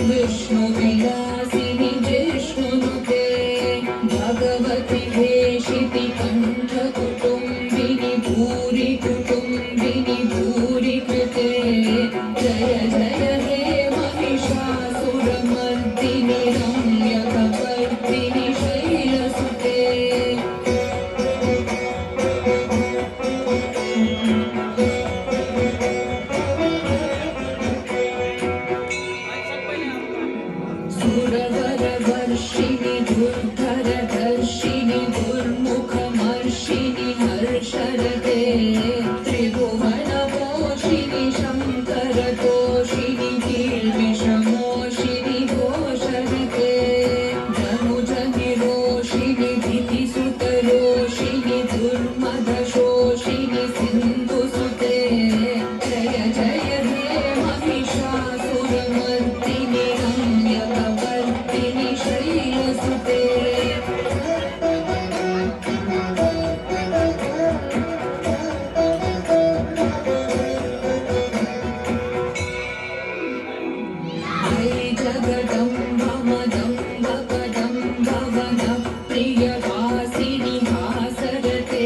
विष्णुविलासिनि जिष्णुनुते भगवति हेशिति कण्ठकुटुम्बिनि भूरि कुटुम्बिनि भूरि कृते जय जय हे महिषासुरमर्दिनि रम्यकपर्दिनि शैलसुते सुरवरवर्षिणि धुर्धरधर्षिणि दुर्मुखमर्षिणि हर्षरते त्रिभुवनपोषिणि शङ्करतोषिणि कीर्विषमोषिणि घोषरते धनुजनिरोषिणि धितिसुतरोषिणि दुर्मदशोषिणि सिन्धुसुते जय जय हे महिषासुरमर्दिनि रम्यकपर्दिनि शैलसुते जय जगदम्ब मदम्ब प्रियवासिनि हासरते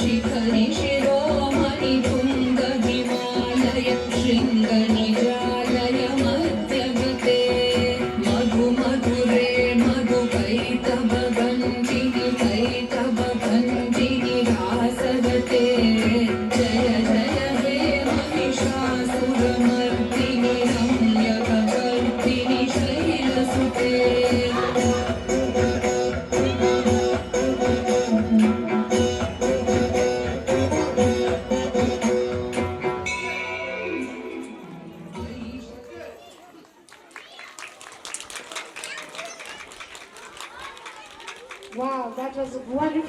शिखरि शिरोमणि तुङ्गहिमालय शृङ्गनिजालय मध्यगते मधुमधुरे मधुकैतभगञ्जिनि रासरते जय जय हे Mahishasuramardini रम्यकपर्दिनि शैलसुते Wow, that was wonderful.